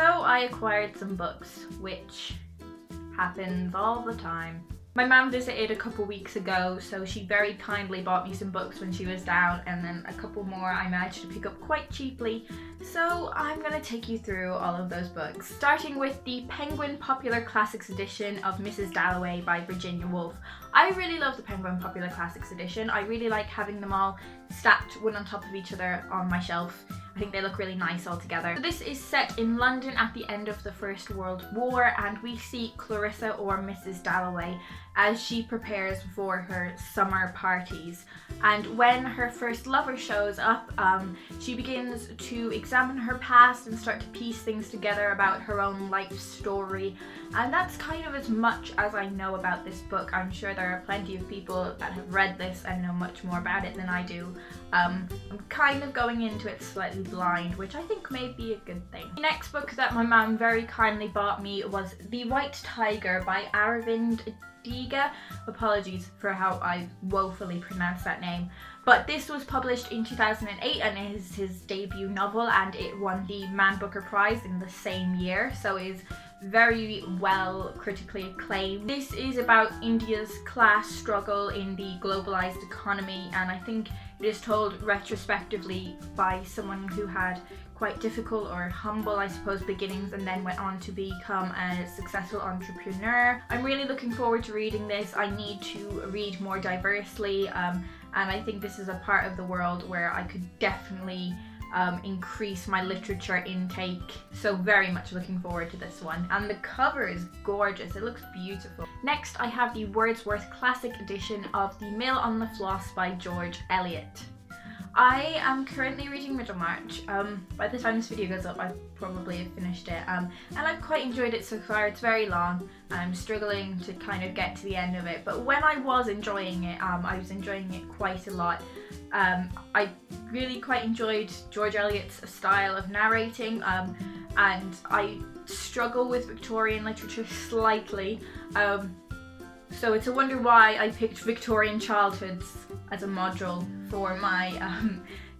So I acquired some books, which happens all the time. My mum visited a couple weeks ago, so she very kindly bought me some books when she was down, and then a couple more I managed to pick up quite cheaply. So I'm going to take you through all of those books, starting with the Penguin Popular Classics edition of Mrs. Dalloway by Virginia Woolf. I really love the Penguin Popular Classics edition. I really like having them all stacked one on top of each other on my shelf. I think they look really nice all together. So this is set in London at the end of the First World War, and we see Clarissa, or Mrs. Dalloway, as she prepares for her summer parties. And when her first lover shows up, she begins to examine her past and start to piece things together about her own life story. And that's kind of as much as I know about this book. I'm sure there are plenty of people that have read this and know much more about it than I do. I'm kind of going into it slightly blind, which I think may be a good thing. The next book that my mum very kindly bought me was The White Tiger by Aravind Adiga. Apologies for how I woefully pronounced that name. But this was published in 2008 and it is his debut novel, and it won the Man Booker Prize in the same year, so it is very well critically acclaimed. This is about India's class struggle in the globalized economy, and I think it is told retrospectively by someone who had quite difficult or humble, I suppose, beginnings and then went on to become a successful entrepreneur. I'm really looking forward to reading this. I need to read more diversely, and I think this is a part of the world where I could definitely increase my literature intake, so very much looking forward to this one. And the cover is gorgeous, it looks beautiful. Next I have the Wordsworth Classic edition of The Mill on the Floss by George Eliot. I am currently reading Middlemarch. By the time this video goes up I probably have finished it, and I've quite enjoyed it so far. It's very long and I'm struggling to kind of get to the end of it, but when I was enjoying it, I was enjoying it quite a lot. I really quite enjoyed George Eliot's style of narrating, and I struggle with Victorian literature slightly, so it's a wonder why I picked Victorian childhoods as a module for my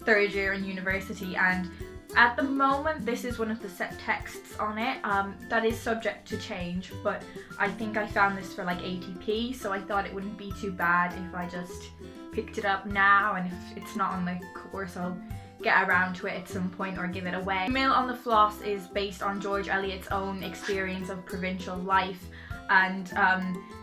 third year in university. And at the moment this is one of the set texts on it. That is subject to change, but I think I found this for like 80p, so I thought it wouldn't be too bad if I just picked it up now, and if it's not on the course I'll get around to it at some point or give it away. Mill on the Floss is based on George Eliot's own experience of provincial life and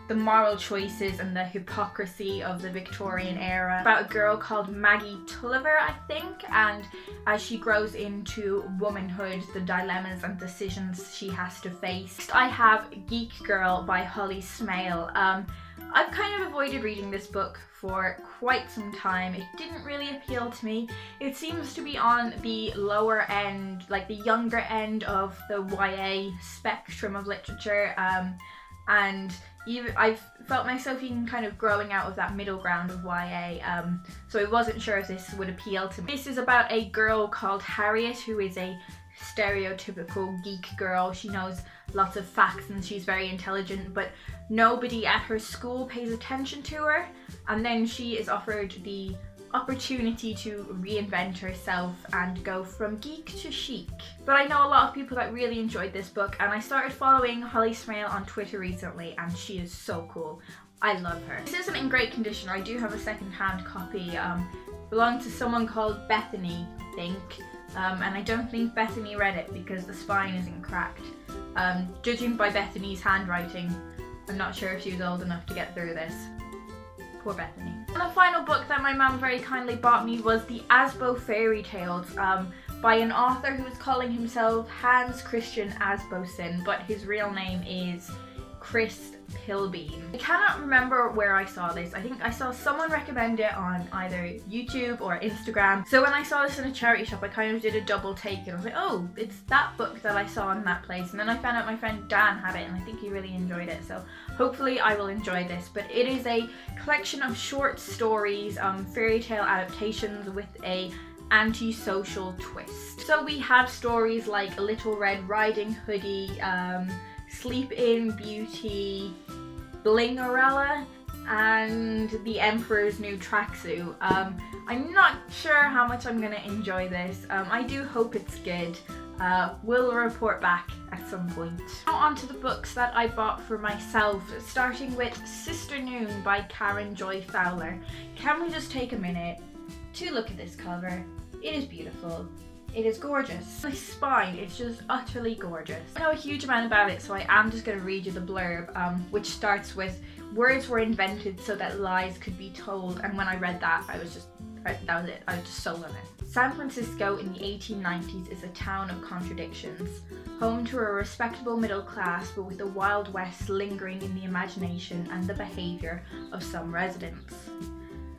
the moral choices and the hypocrisy of the Victorian era, about a girl called Maggie Tulliver, I think, and as she grows into womanhood, the dilemmas and decisions she has to face. Next, I have Geek Girl by Holly Smale. I've kind of avoided reading this book for quite some time. It didn't really appeal to me. It seems to be on the lower end, like the younger end of the YA spectrum of literature, and I've felt myself even kind of growing out of that middle ground of YA, so I wasn't sure if this would appeal to me. This is about a girl called Harriet who is a stereotypical geek girl. She knows lots of facts and she's very intelligent, but nobody at her school pays attention to her, and then she is offered the opportunity to reinvent herself and go from geek to chic. But I know a lot of people that really enjoyed this book, and I started following Holly Smale on Twitter recently and she is so cool. I love her. This isn't in great condition. I do have a second-hand copy. Belonged to someone called Bethany, I think, and I don't think Bethany read it because the spine isn't cracked. Judging by Bethany's handwriting, I'm not sure if she was old enough to get through this. Poor Bethany. And the final book that my mum very kindly bought me was the Asbo Fairy Tales by an author who is calling himself Hans Christian Asbosen, but his real name is Chris Pilbeam. I cannot remember where I saw this. I think I saw someone recommend it on either YouTube or Instagram. So when I saw this in a charity shop, I kind of did a double take and I was like, oh, it's that book that I saw in that place. And then I found out my friend Dan had it and I think he really enjoyed it. So hopefully I will enjoy this. But it is a collection of short stories, fairy tale adaptations with a anti-social twist. So we have stories like Little Red Riding Hoodie, Sleep in Beauty, Blingarella, and The Emperor's New Tracksuit. I'm not sure how much I'm gonna enjoy this. I do hope it's good. We'll report back at some point. Now on to the books that I bought for myself, starting with Sister Noon by Karen Joy Fowler. Can we just take a minute to look at this cover? It is beautiful. It is gorgeous. My spine, it's just utterly gorgeous. I know a huge amount about it, so I am just going to read you the blurb, which starts with, "Words were invented so that lies could be told," and when I read that, that was it. I was just sold on it. San Francisco in the 1890s is a town of contradictions, home to a respectable middle class, but with the Wild West lingering in the imagination and the behaviour of some residents.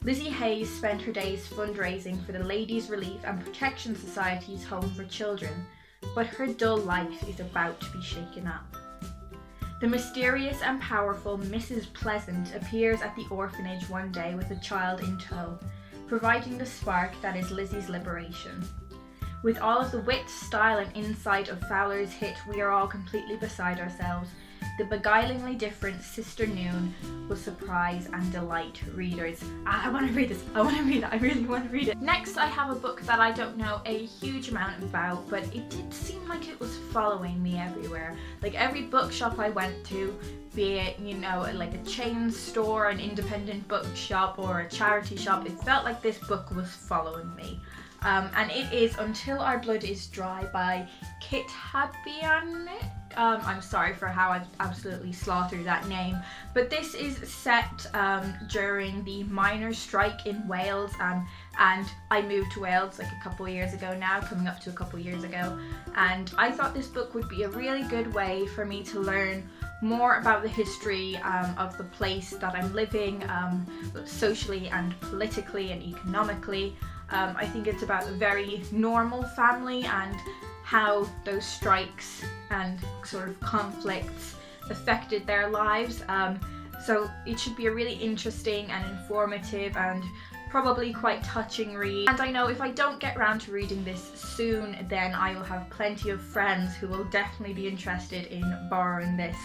Lizzie Hayes spent her days fundraising for the Ladies' Relief and Protection Society's Home for Children, but her dull life is about to be shaken up. The mysterious and powerful Mrs. Pleasant appears at the orphanage one day with a child in tow, providing the spark that is Lizzie's liberation. With all of the wit, style and insight of Fowler's hit We Are All Completely Beside Ourselves, the beguilingly different Sister Noon will surprise and delight readers. I want to read this. I want to read it. I really want to read it. Next, I have a book that I don't know a huge amount about, but it did seem like it was following me everywhere. Like every bookshop I went to, be it, you know, like a chain store, an independent bookshop, or a charity shop, it felt like this book was following me. And it is Until Our Blood Is Dry by Kit Habianek. I'm sorry for how I've absolutely slaughtered that name, but this is set during the miners' strike in Wales, and I moved to Wales like a couple years ago now, coming up to a couple years ago, and I thought this book would be a really good way for me to learn more about the history of the place that I'm living, socially and politically and economically. I think it's about a very normal family and how those strikes and sort of conflicts affected their lives. So it should be a really interesting and informative and probably quite touching read. And I know if I don't get around to reading this soon, then I will have plenty of friends who will definitely be interested in borrowing this.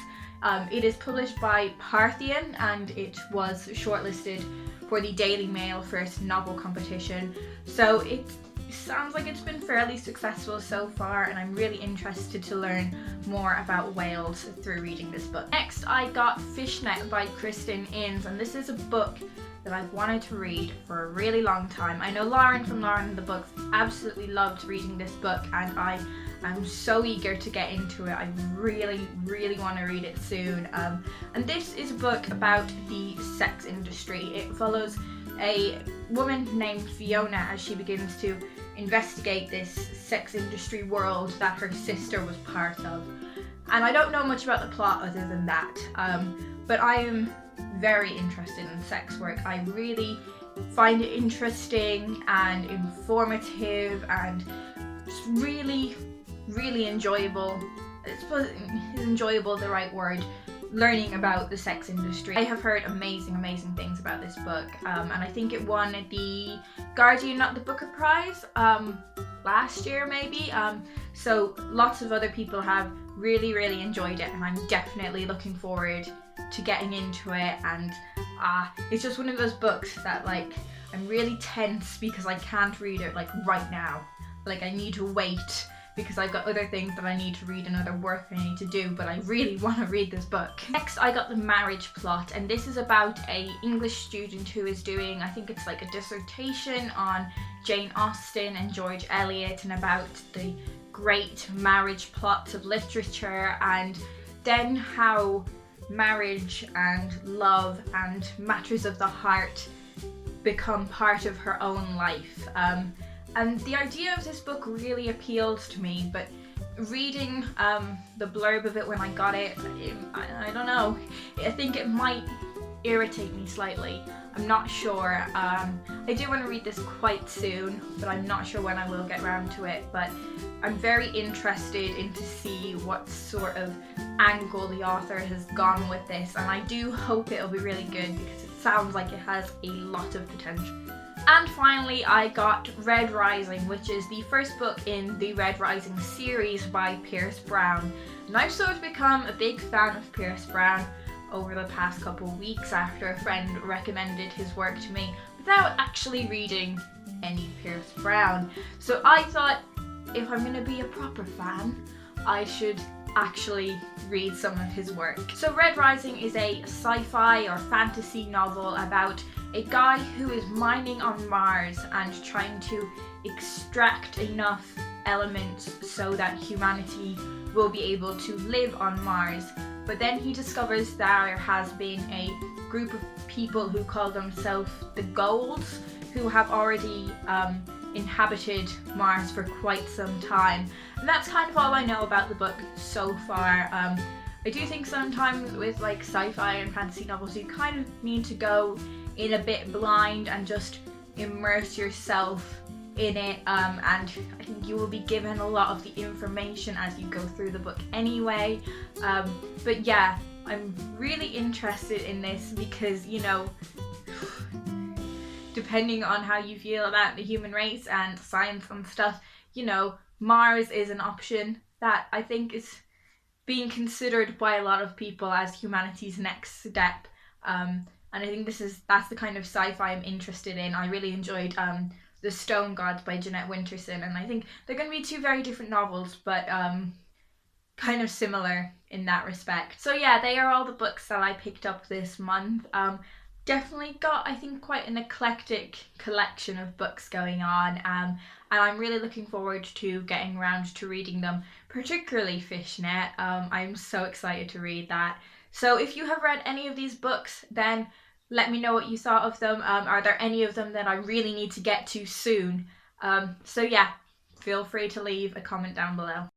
It is published by Parthian and it was shortlisted for the Daily Mail First Novel Competition. So it sounds like it's been fairly successful so far, and I'm really interested to learn more about Wales through reading this book. Next, I got Fishnet by Kristen Innes, and this is a book that I've wanted to read for a really long time. I know Lauren from Lauren and the Books absolutely loved reading this book, and I'm so eager to get into it. I really, really want to read it soon. And this is a book about the sex industry. It follows a woman named Fiona as she begins to investigate this sex industry world that her sister was part of. And I don't know much about the plot other than that, but I am very interested in sex work. I really find it interesting and informative and just really, really enjoyable. I suppose is enjoyable the right word? Learning about the sex industry. I have heard amazing things about this book, and I think it won the Guardian Not the Booker Prize last year maybe, so lots of other people have really enjoyed it, and I'm definitely looking forward to getting into it. And it's just one of those books that, like, I'm really tense because I can't read it like right now. Like, I need to wait because I've got other things that I need to read and other work I need to do, but I really want to read this book. Next, I got The Marriage Plot, and this is about a English student who is doing, I think it's like a dissertation on Jane Austen and George Eliot, and about the great marriage plots of literature, and then how marriage and love and matters of the heart become part of her own life. And the idea of this book really appealed to me, but reading the blurb of it when I got it, I don't know, I think it might irritate me slightly. I'm not sure. I do want to read this quite soon, but I'm not sure when I will get around to it. But I'm very interested in to see what sort of angle the author has gone with this, and I do hope it'll be really good because it sounds like it has a lot of potential. And finally, I got Red Rising, which is the first book in the Red Rising series by Pierce Brown. And I've sort of become a big fan of Pierce Brown over the past couple of weeks after a friend recommended his work to me without actually reading any Pierce Brown. So I thought if I'm gonna be a proper fan, I should actually read some of his work. So Red Rising is a sci-fi or fantasy novel about a guy who is mining on Mars and trying to extract enough elements so that humanity will be able to live on Mars. But then he discovers there has been a group of people who call themselves the Golds, who have already inhabited Mars for quite some time. And that's kind of all I know about the book so far. I do think sometimes with like sci-fi and fantasy novels you kind of need to go in a bit blind and just immerse yourself in it, and I think you will be given a lot of the information as you go through the book anyway. But yeah, I'm really interested in this because, you know, depending on how you feel about the human race and science and stuff, you know, Mars is an option that I think is being considered by a lot of people as humanity's next step. And I think that's the kind of sci-fi I'm interested in. I really enjoyed The Stone Gods by Jeanette Winterson, and I think they're going to be two very different novels, but kind of similar in that respect. So yeah, they are all the books that I picked up this month. Definitely got, I think, quite an eclectic collection of books going on, and I'm really looking forward to getting around to reading them, particularly Fishnet. I'm so excited to read that. So if you have read any of these books, then let me know what you thought of them. Are there any of them that I really need to get to soon? So yeah, feel free to leave a comment down below.